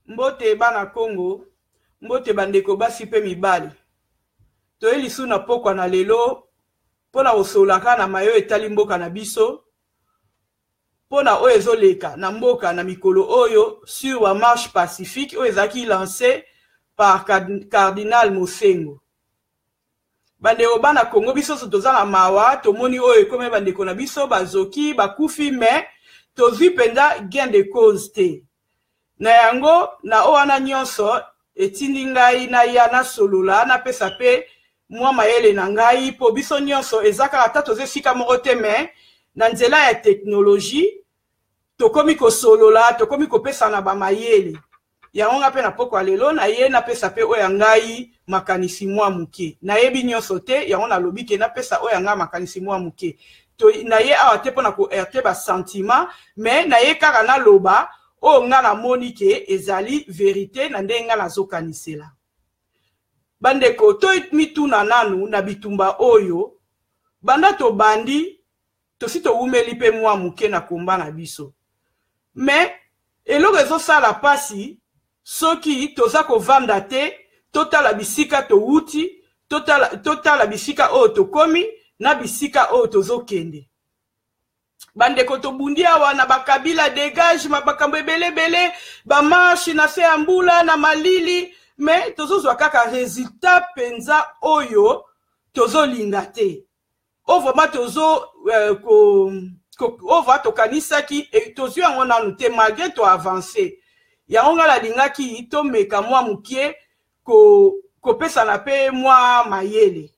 Mbote bana Congo, mbote bandeko basi pe mibali. Toyeli su na pokwa na lelo, pona osolaka na mayo etali mboka na biso, pona oyo ezoleka na mboka na mikolo oyo sur wa marche pacifique oyo ezaki lancé par Cardinal Mosengo. Bandeko bana Congo biso so toza na mawa, tomoni oyo ekome bandeko na biso bazoki, bakufi mais tozwi penda gain de cause te. Na yango na owana nyonso etindi ngai na ya na solola na pesa pe mwa mayele na ngai po biso nyonso ezaka ata toze sika moko te mais na nzela ya technologie tokomi ko solola tokomi ko pesa na ba mayele yango nga pe na poko lelo na ye na pesa pe oya ngai makanisi mwa muke na yebi nyonso te yango na lobi ke na pesa oya ngai makanisi mwa muke to na ye awa te pona ko erte ba sentiment mais na ye kaka na loba o nga na moni ke ezali vérité na ndenga na zokanisela. Bandeko to mituna nanu na bitumba oyo banda to bandi to sito umeli pe mwa muke na komba na biso. Mais eloko ezosala pasi soki toza kovanda te totala bisika to wuti totala bisika oyo tokomi na bisika oyo tozokende. Bandeko to bundi awa na bakabila dégage mabakambo ebele ba marche na se ambula na malili mais tozozwa kaka résultat penza oyo tozolinga te. O vraiment tozo ova tokanisaki et tozwi yango nanu te malgré to avancer. Yango ngala lingaki to meka mwa mukie ko pesa na pe mwa mayele.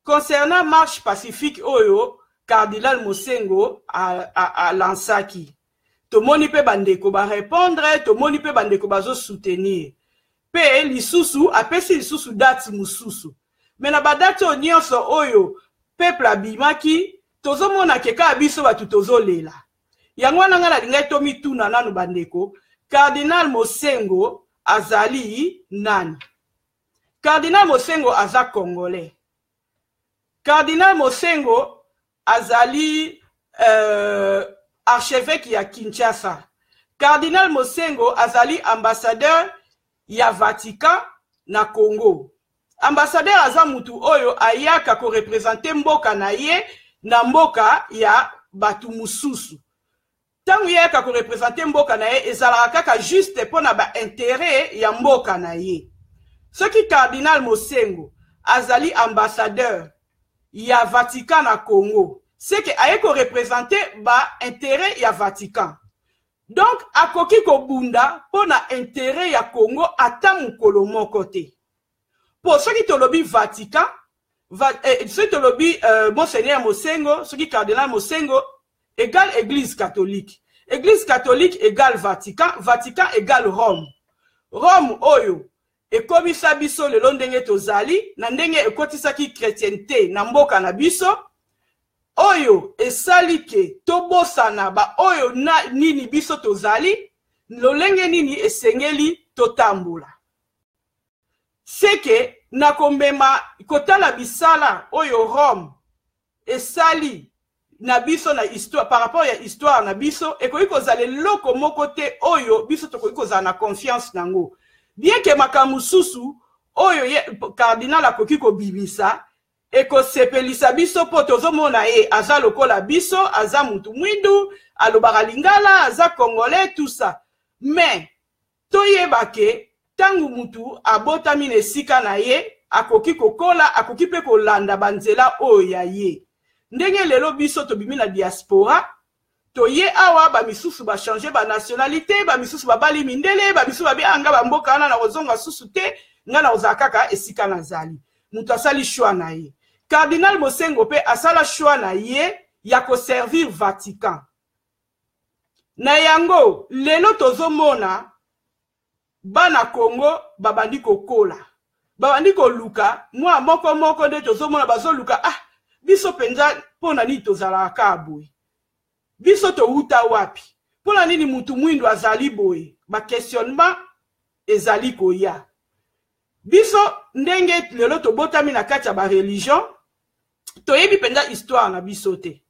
Concernant marche pacifique oyo Cardinal Mosengo a lansaki. Tomoni pe bandeko ba répondre, tomoni pe bandeko bazo soutenir. Pe lisusu apesi lisusu date mususu. Mais na badate nyonso oyo peuple abimaki tozomona keka biso batu tozolela. Yango wana nga na lingai to mituna nanu bandeko, Cardinal Mosengo azali nani? Cardinal Mosengo aza congolais. Cardinal Mosengo azali archevêque ya Kinshasa. Cardinal Mosengo azali ambassadeur ya Vatican na Congo. Ambassadeur aza mutu oyo ayaka ko représenter mboka na ye na mboka ya batu mususu. Tangu yaka ko représenter mboka na ye ezalaka kaka juste pona ba intérêt ya mboka na ye. Soki Cardinal Mosengo azali ambassadeur ya Vatican na Congo, c'est que aye ko représenter ba intérêt ya Vatican. Donc akoki ko bunda pona intérêt ya Congo ata mukolo moko te. Pour ceux qui te lobby Vatican, ceux qui te lobby Monseigneur Mosengo, ceux qui Cardinal Mosengo égale Église catholique. Église catholique égale Vatican, Vatican égale Rome. Rome oyo ekomisa biso lelo ndenge tozali na ndenge ekotisaki chrétienté na mboka na biso oyo esalike tobosana ba oyo na nini biso tozali lolenge nini esengeli totambula. C'est que na kombema kotala bisala oyo Rome esali na biso na histoire par rapport ya histoire na biso ekoki kozala loko moko te oyo biso tokoki kozala na confiance nango. Bien que makamususu oyo cardinal akoki ko bibisa eko sepelisa biso po tozomona ye aza lokola biso aza mutu mwindu alobaka lingala aza congolais tout ça. Mais toyebake tangu mutu abotami nesika na ye akoki kokola akoki pe kolanda banzela oyo ya ye. Ndenge lelo biso tobimi na diaspora toye awa ba misusu ba changer ba nationalité ba misusu ba bali mindele ba misusu ba bianga ba mboka na kozonga susu te ngana ozakaka esika nazali. Mutu asali choix na ye. Cardinal Mosengo pe asala choix na ye ya ko servir Vatican. Na yango lelo tozomona bana Congo babandi kokola. Babandi koluka mwa moko nde tozomona bazoluka biso penza pona nini tozalaka aboye. Biso to uta wapi. Pona nini mutu mwindu azali boye. Ba questionnement ezali koya. Biso ndenge lelo tobotami na kati ya ba religion toyebi penza histoire na biso te.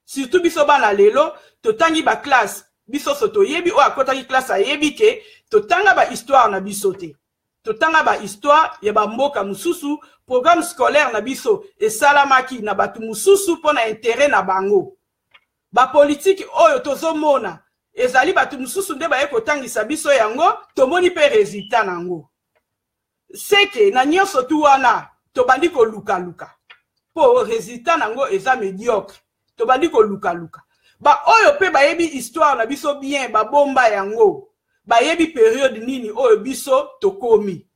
Surtout biso bana lelo totangi ba classe biso so toyebi o akotaki classe ayebi ke totanga ba histoire na biso te. Totanga ba histoire ya ba mboka mususu, programme scolaire na biso esalamaki na batu mususu pona intérêt na bango. Ba politique oyo tozomona ezali batu mususu nde baye kotangisa biso yango, tomoni pe résultat nango. Seke na nyonso tu wana tobandi ko luka luka. Po résultat nango eza médiocre. Tobandi ko luka luka. Ba oyo pe bayebi histoire na biso bien, ba bomba yango. Bayebi période nini oyo biso tokomi.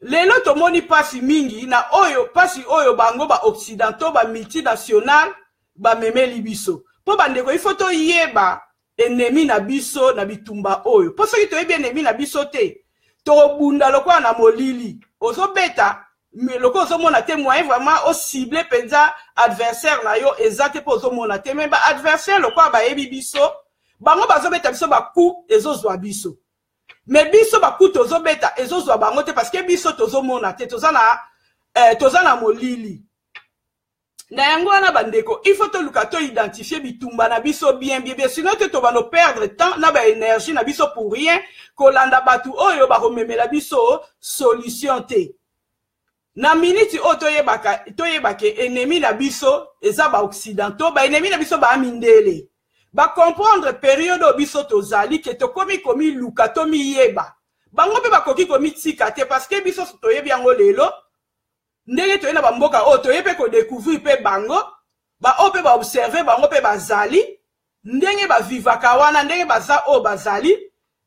Lelo tomoni pasi mingi na oyo pasi oyo bango ba occidentaux ba multinational ba memeli biso. Po bandeko il faut to yeba ennemi na biso na bitumba oyo. Po soki toyebi ennemi na biso te, to bunda lokwa na molili. Ozo beta mais le cause mon até moyen vraiment au ciblé penza adversaire na yo exact pour zo mon até mais ba adversaire le quoi ba yebi biso bango bazo beta biso ba coup ezozwa biso mais biso ba coup tozo beta ezozwa bango te parce que biso tozo mon até toza na molili na yango na bandeko il faut to lukato identifier bitumba na biso bien sinon to va nous perdre temps na ba énergie na biso pour rien kolanda batu oyo ba rememela biso solution te. Na minute o toyebake ennemi na biso eza ba occidentaux ba ennemi na biso ba amindele ba comprendre période o biso tozali ke to komi luka to mi yeba bango pe ba koki komi tika te parce que biso toyebi yango lelo ndenge toyena ba mboka o toyepe ko découvrir pe bango ba o pe ba observer bango pe bazali ndenge ba vivaka wana ndenge baza o bazali.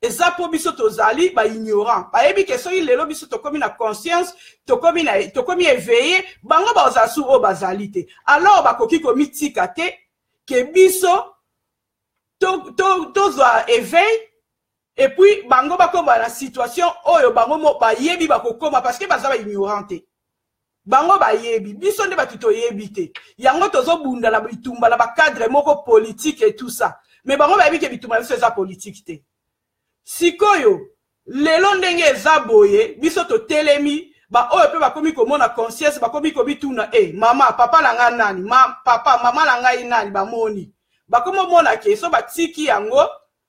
Eza po biso tozali ba ignorant. Ba yebi ke so lelo biso tokomi na conscience, tokomi éveillé, bango ba ozasu o bazali te. Alors ba koki komi tika te ke biso tozwa éveil et puis bango ba koma na situation oyo bango mo ba yebi ba kokoma parce que baza ba ignorant te. Bango ba yebi, biso nde ba tuto yebi te. Yango tozo bunda na bitumba na ba cadre moko politique et tout ça. Mais bango ba yebi ke bitumba biso eza politique te. Sikoyo, lelo ndenge eza boye, biso to telemi, ba oyo pe bakomi komona conscience, bakomi komi tuna, mama, papa langa nani, papa, mama langa nani, ba moni. Bakomo mona ke, so ba tiki yango,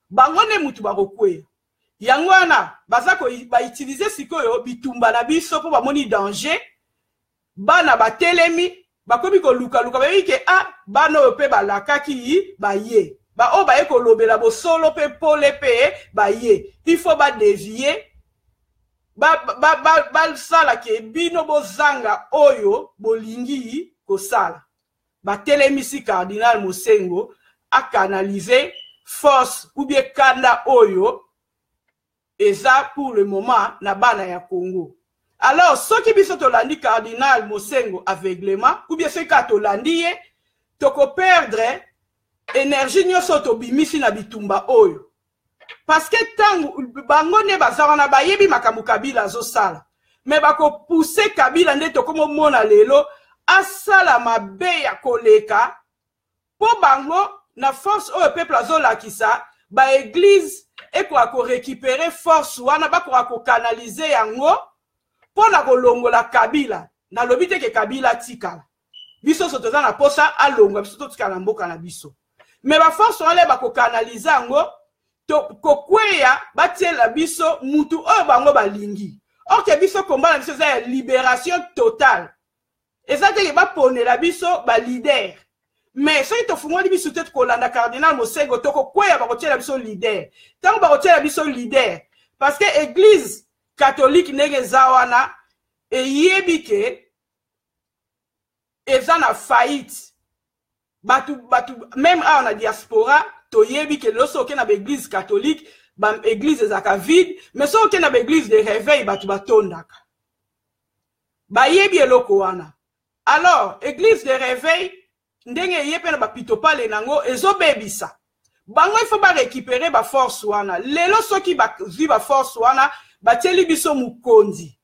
bango ne mutu barokwe. Yango ana, bazako ba utiliser sikoyo, bitumba na biso, po ba moni danger, bana ba telemi, bakomi ko luka, ba yike, bano yo pe ba lakaki, ba ye. Ba o ba eko lobela bo solo pe pole pe ba ye il faut ba dévier ba sala ke bino bo zanga oyo bolingi ko sala ba telemisi cardinal Mosengo a canaliser force ou bien kanda oyo eza pour le moment na bana ya Congo. Alors ce qui biso to landi cardinal Mosengo aveuglement ou bien ce ka to landi to ko perdre énergie nyonso tobimisi na bitumba oyo parce que tango bango ne bazana bayebi makambo Kabila azosala mais bako pousser Kabila nde tokomo mona lelo asala mabe ya koleka po bango na force oyo peuple azolakisa ba église eko ako récupérer force wana bako ako canaliser yango po na kolongola Kabila na lobite ke Kabila tikala biso sotoza na posa alonga biso totikala mboka na biso. Mais ba force wale ba ko canaliser ngo to kokweya batiela biso mutu oyo bango balingi. Or que biso combat na biso za libération totale. Ezate ke ba ponela biso ba leader. Mais so ito fungoli biso tete ko landa cardinal Mosengo to kokweya ba ko tiela biso leader. Tango ba ko tiela biso leader parce que église catholique nege zawana e yebike ezana faillite. Batu même à la diaspora to yebi que lorsque on a l'église catholique ba église ezaka vide mais so on a l'église de réveil batu batondaka ba yebi eloko wana. Alors église de réveil ndenge yepe na ba pitopale nango ezobebisa bango il faut ba récupérer ba force wana lelo soki ba viva force wana ba teli biso mukonzi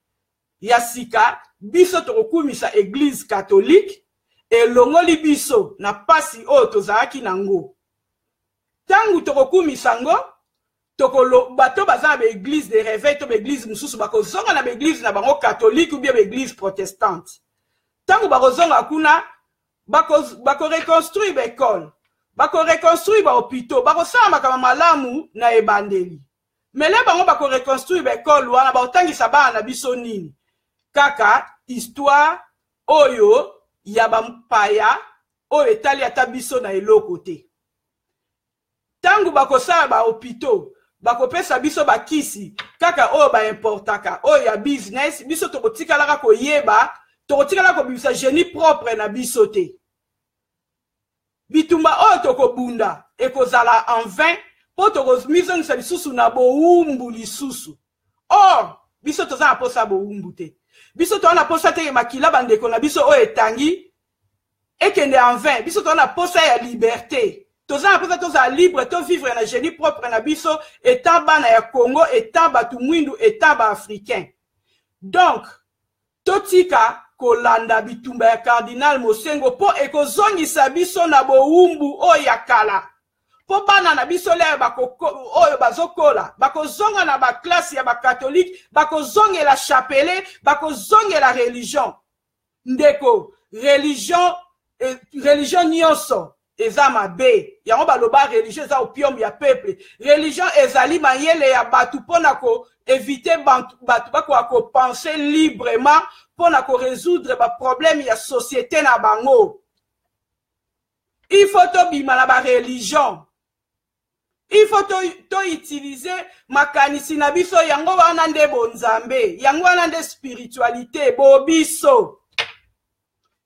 ya sika biso to kokumisa église catholique et longoli biso na pasi o tozaki nango tangu tokokumisa ngo tokolo bato baza na église de réveil to église mususu bakozonga na église na bango catholique ou bien église protestante tangu bakozonga kuna bako reconstruire l'école bako reconstruire ba hôpitaux, bako sala makama malamu na ebandeli. Mais là bango bako reconstruire ba école wana ba otangisa bana na biso nini. Kaka histoire oyo ya bampaya oyo etali ata biso na eloko te. Tangu bako sala ba hôpitaux, bako pesa biso bakisi kaka oyo ba importaka oyo ya business biso tokotika laka koyeba tokotika laka kobimisa génie propre na biso te. Bitumba oyo tokobunda ekozala en vain po tokomizongisa lisusu na bowumbu lisusu. Or biso toza na posa bowumbu te. Biso toza na posa te makila bandeko na biso oyo etangi ekende en vain. Biso toza na posa ya liberté. Toza na posa toza libre to vivre na génie propre na biso etant bana ya Congo etant batu mwindu etant ba africain. Donc totika kolanda bitumba ya Cardinal Mosengo po ekozongisa biso na bowumbu oyo ya kala. Po bana na biso le oyo bazokola, bakozonga na ba classe ya ba catholique, bakozonga la chapelet, bakozonga la religion. Ndeko, religion nyonso eza mabe. Yango baloba religion eza opium ya peuple. Religion ezali mayele ya batu pona ko éviter batu bako penser librement pona ko résoudre ba problème ya société na bango. Il faut to bima na ba religion. Il faut to utiliser makanisi na biso yango wana nde bonzambe, yango wana nde spiritualité bobiso.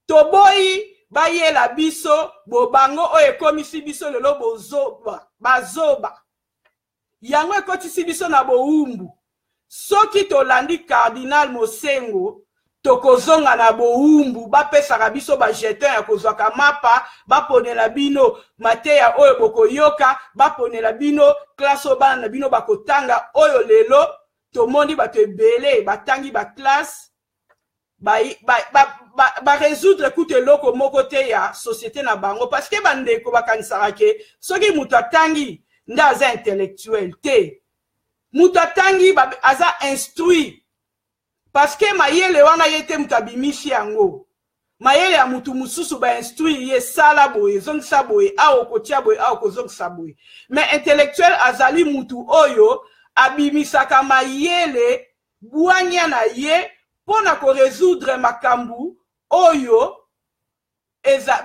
Toboyi bayela biso bobango oyo ekomisi biso lelo bazoba. Yango ekotisi biso na bowumbu. Soki tolandi Cardinal Mosengo tokozonga na bowumbu bapesaka biso ba jeton ya kozwaka mapa baponela bino mateya oyo bokoyoka baponela bino classe bana na bino bakotanga oyo lelo tomondi bato ebele batangi ba classe ba résoudre kute loko moko te ya société na bango parce que bandeko bakanisaka ke soki mutu atangi nda aza intellectuel te mutu atangi aza instruit. Parce que mayele wana yete mutabimishi yango. Mayele ya mutu mususu ba instruire ye sala boye, zongisa boye, ao kotia boye, ao kozongisa boye. Mais intellectuel azali mutu oyo abimisaka mayele buanya na ye pona ko résoudre makambu oyo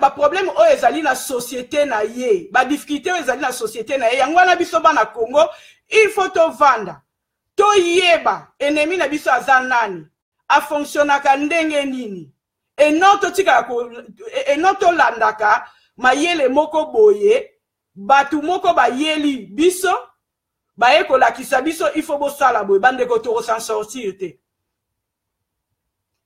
ba problème oyo ezali na société na ye, ba difficulté oyo ezali na société na ye. Yango wana biso bana Congo, il faut to vanda. To yeba ennemi na biso aza nani a fonctionnaka ndenge nini enoto tika enoto landaka mayele moko boye batu moko bayeli biso baye kolakisa biso il faut bosala boye bandeko toko s'en sortir te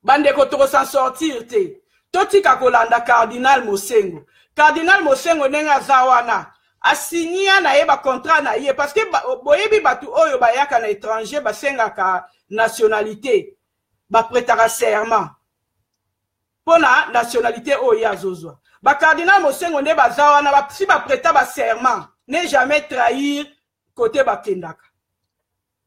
bandeko toko s'en sortir te to tika kolanda Cardinal Mosengo nenga zawana asignia na ye ba contrat na ye parce que boyebi batu oyo bayaka na étranger basenga ka nationalité ba prêtera serment pona nationalité oyo azozwa ba Cardinal Mosengo nde bazawana ba si ba prêta ba serment ne jamais trahir côté bakendaka.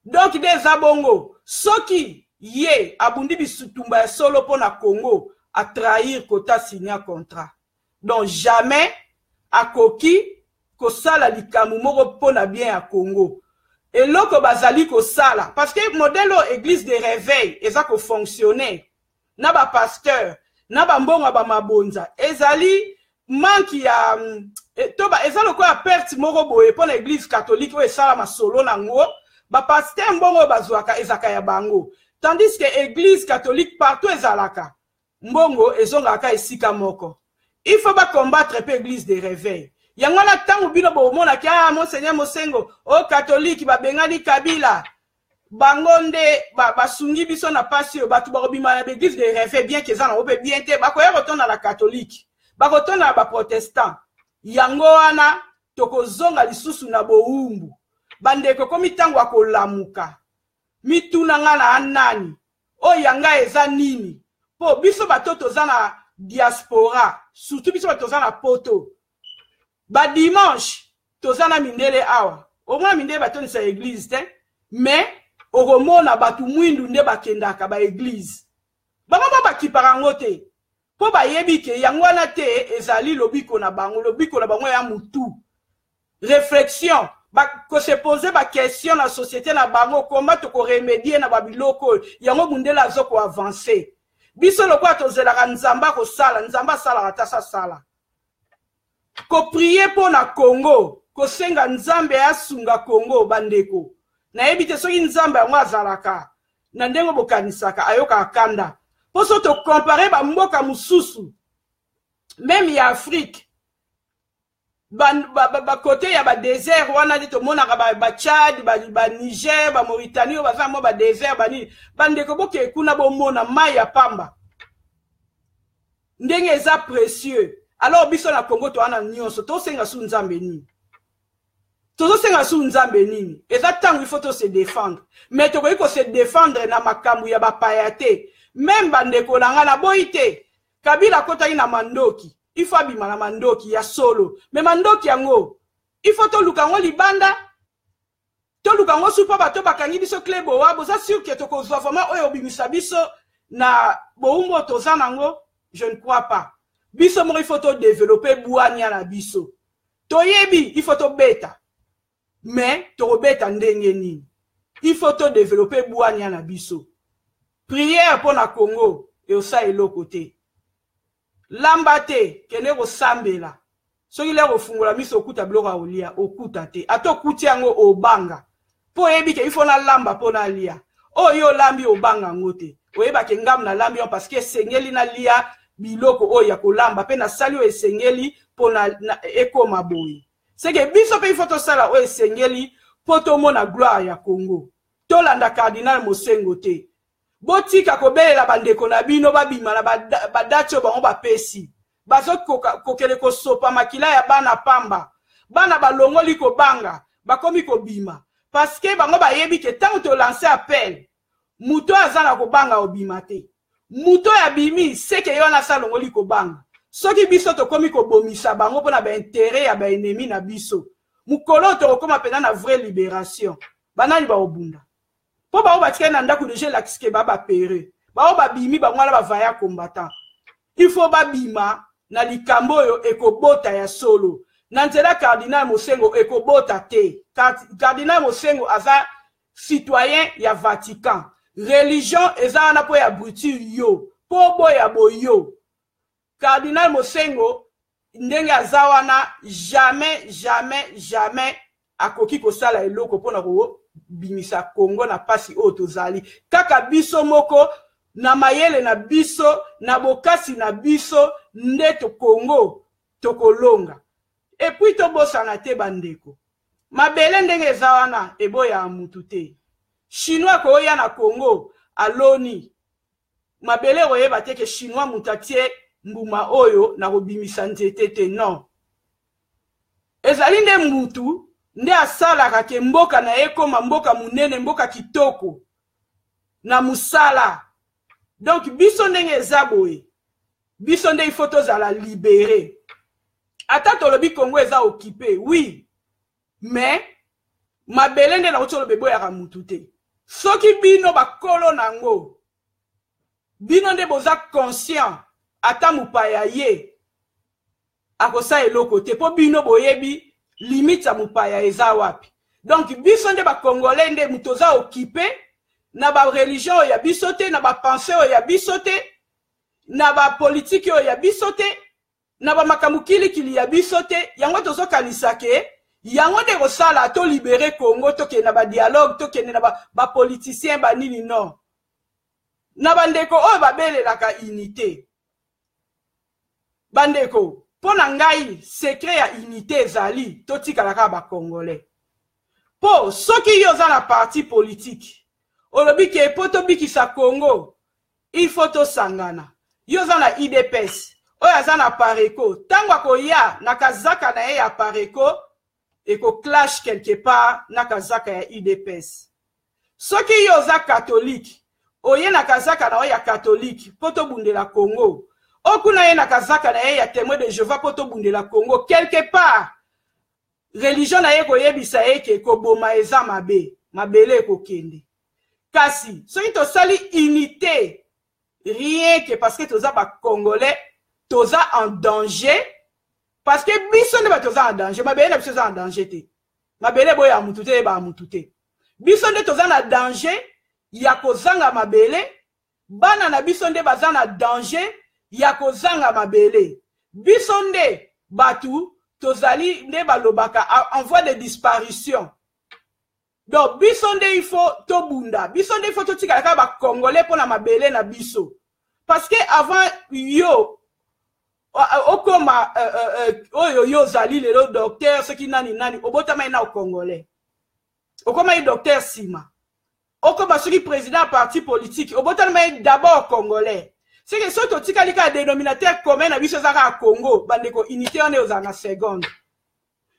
Donc des abongo soki ye abundi bisutumba ya solo pona Congo a trahir kota signer contrat. Donc jamais akoki kosala likamu moko pona bien ya Congo. Et loko bazali kosala parce que modèle église de réveil eza ko fonctionner na ba pasteur na ba mbonga ba mabonza ezali manki ya toba ezalo ko perte moko boye pona église catholique o esala masolo nango ba pasteur mbongo bazwaka ezaka ya bango tandis que église catholique partout ezalaka mbongo ezongaka esika moko. Il faut pas combattre pe église de réveil. Yangwana tangu bino bomona ki Monseigneur Mosengo o catholique babengani Kabila bangonde basungi biso na pasi yo batu bakobima na église de réveil bien que ça na ope bien te bakoya retourner la catholique bakotona na ba protestant yango wana tokozonga lisusu na bowumbu bandeko komi tangu akolamuka mituna nga na anani o yanga eza nini po biso batoto za na diaspora surtout biso batoto za na poto. Ba dimanche tozana mindele awa au moins mindele batoni sa église te mais oromona batu mwindu nde bakendaka ba église baba kipara ngote Po ba yebi ke yangwana te ezali lobiko na bango ya mutu. Réflexion, ko se poser ba question na société na bango comment to ko remédier na babiloko yango mundela zoko avancer. Biso lokwa to zelaka nzamba ko sala, nzamba sala atasa sala. Ko prier pour na Congo, ko senga nzambe asunga Congo bandeko. Na ebite soki nzambe yango azalaka. Na ndengo bokanisaka ayoka akanda. Poso to comparer ba mboka mususu. Même ya Afrique. Ba côté ya ba désert wana dit to monaka ba Tchad, ba Niger, ba Mauritanie, ba za mo ba désert bani. Bandeko boke kuna bo mona mai ya pamba. Ndenge eza précieux. Alors biso na Congo to ana nyonso to senga su nzambe nini. Tozo senga su nzambe nini. Eza tango il faut to se défendre. Mais to ko se défendre na makambu ya ba payate. Même bandeko nanga na boite. Kabila kota ina mandoki. Il faut abima na mandoki ya solo. Mais mandoki yango. Il faut to lukango libanda. To lukango supa bato bakangi biso klebo wa. Boza sûr que to ko zwa vraiment oyo bimisa biso na boumbo toza nango. Je ne crois pas. Biso mo il faut to développer bouania na biso. To yebi il faut to beta. Mais to beta ndenge nini. Il faut to développer bouania na biso. Prière pour na Congo et au sa elo côté. Lambate kene ko sambela. Soki le ko fungola miso okuta bloka olia okuta te. Ato kuti yango obanga. Po yebi ke il faut na lamba po na lia. O yo lambi obanga ngote. Oyeba ke ngam na lambi parce que sengeli na lia biloko o ya kolamba pe na sali o esengeli po na ekoma boyi. C'est que biso pe il faut to sala o esengeli po to mona gloire ya Congo. To landa cardinal Mosengo te. Botika kobelela bandeko na bino babima na badacho bango bapesi. Bazo kokele ko sopa makila ya bana pamba. Bana balongoli ko banga, bakomi ko bima. Parce que bango bayebi ke tant to lancer appel. Muto azana ko banga obima te. Muto ya bimi seke yo na salongoli ko banga. Soki biso to komi ko bomisa bango pona ba intérêt ya ba ennemi na biso. Mukolo to koma pena na vraie libération. Banani ba obunda. Po ba obatika na ndako de la kiske baba pere. Ba obabimi ba ngwala ba vaya combattant. Il faut babima na likambo yo ekobota ya solo. Na nzela cardinal Mosengo ekobota te. Cardinal Mosengo aza citoyen ya Vatican. Religion eza na po ya bruture yo. Po bo ya boyo. Cardinal Mosengo ndenge azawana jamais akoki kosala eloko pona ko bimisa Congo na pasi otozali. Kaka biso moko na mayele na biso na bokasi na biso ndeto Congo tokolonga. Et puis to bosana te bandeko. Mabele ndenge ezawana eboya mutu te. Chinois ko ya na Congo aloni. Mabele oyeba te ke chinois mutatie mbuma oyo na kobimisa nzete te non. Ezali nde mutu nde asalaka ke mboka na ekoma mboka munene mboka kitoko na musala. Donc biso ndenge ezaboye. Biso nde ifoto za la libérer. Ata tolobi Congo eza occupé, oui. Mais mabele nde na otolo bebo ya mutu te. Soki bino bakolo nango. Bino nde boza conscient ata mupaya ye. Akosa eloko te po bino boyebi limite ya mupaya eza wapi. Donc biso nde ba congolais nde mutoza occupé na ba religion ya biso te na ba pensée ya biso te na ba politique ya biso te na ba makamukili kili ya biso te yango tozo kanisa ke yango de kosala to libérer Congo to ke na ba dialogue to ke na ba politicien ba nini non na bandeko o ba belelaka unité bandeko pona ngai secret ya unité ezali to tikalaka ba congolais po soki yo za na parti politique olobi ke poto bikisa Congo il faut to sangana yo za na IDPS oya za na Pareko tango akoya na kazaka na ye ya Pareko eko clash quelque part na kazaka ya IDPS. Soki yo za catholique oye na kazaka na ya catholique poto bundela Congo okuna ye na kazaka na ye ya témoin de Jéhovah poto bundela Congo quelque part religion na ye koyebisa ye ke koboma eza mabe mabele ekokende. Kasi soki to sali unité rien que parce que toza ba congolais toza en danger parce que biso nde toza en danger mabele na biso za en danger te mabele boya mutu te ba mutu te biso nde toza na danger ya kozanga mabele bana na biso nde baza na danger ya kozanga mabele biso nde batu tozali nde balobaka en voie de disparition. Donc biso nde il faut tobunda biso nde il faut totika ka ba congolais pona mabele na biso parce que avant yo okoma oyo yo zali le docteur ce qui nani obotama ina au congolais okoma docteur sima okoma soki président parti politique obotama d'abord congolais c'est que soto tika lika dénominateur commun na biso zaka Congo bandeko unité on est aux en seconde.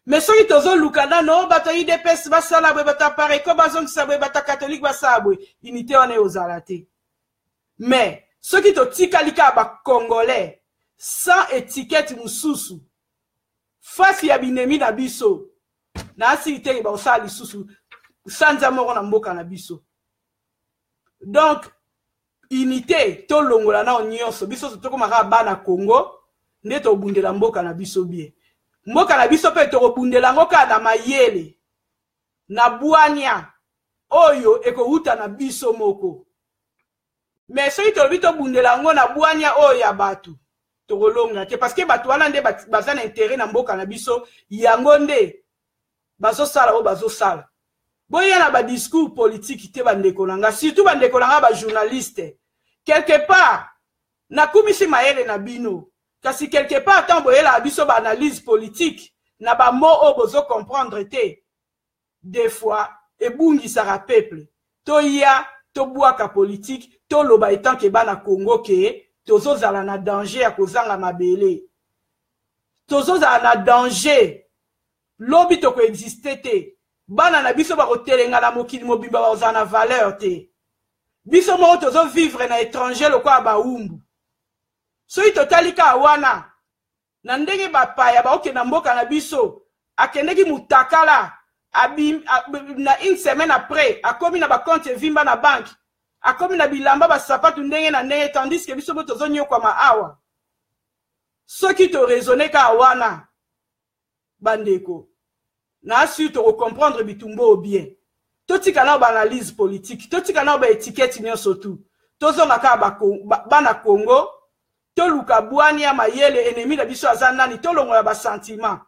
Mais soki tozo lukana no bato IDPS basala bwe bata pare ko bazong sabwe bata catholique basabwe unité on est aux alaté. Mais soki to tika lika ba congolais sans étiquette mususu face ya binemi na biso na asite ba osali susu sanza moko na mboka na biso. Donc unité to longola na nyonso biso to komaka bana Congo nde to bundela mboka na biso bien. Mboka na biso pe to kobundela ngoka na mayele na bwania oyo ekouta na biso moko. Mais soki to bito bundela ngo na bwania oyo ya batu to kolonga te parce que batu wana nde baza na intérêt na mboka na biso yango nde bazo sala o bazo sala. Boya na ba discours politique te bandeko nanga surtout bandeko nanga ba journaliste quelque part na kumisi maele na bino kasi quelque part tant boyela biso ba analyse politique na ba mot o bozo comprendre te des fois ebungi sara peuple to ya to bwaka politique to loba etant ke bana Congo ke tozo zala na danger ya kozanga mabele tozo zala na danger lobi to ko exister te bana na biso ba kotelenga na mokili mobimba ba ozana valeur te biso mo tozo vivre na étranger lokwa ba umbu so itotalika wana na ndenge bapaya ba oke na mboka na biso akendeki mutakala na une semaine après akomi na ba compte vimba na banque akomi na bilamba ba sapatu ndenge na ndenge tandis que biso tozo nyokwa ma awa soki to raisonner ka wana bandeko na su to comprendre bitumbo bien totika na ba analyse politique totika na ba étiquette nyonso tout tozonga ka bana Congo to luka bwania mayele ennemi na biso azanani to longola ba sentiment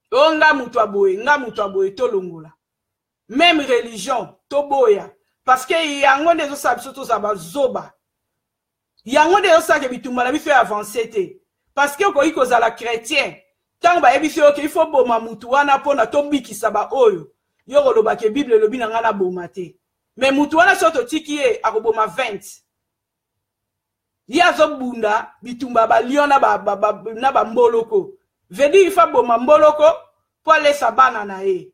nga mutu aboye to longola même religion to boya parce que yango ndezo sa biso to za bazoba yango ndezo sa ke bitumba na biso avancer te parce que ko iko za la chrétien tant ba ebiso ke il faut boma mutu wana pona to bikisa ba oyo yo koloba ke bible lobi na ngana boma te mais mutu wana soto tiki e akoboma 20 ya zo bunda bitumba ba liona na ba mboloko vedi il faut boma mboloko po lesa bana na e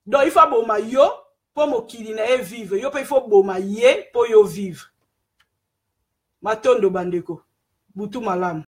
donc il faut boma yo po mokili na e vivre yo pe il faut boma ye po yo vivre matondo bandeko butu malamu.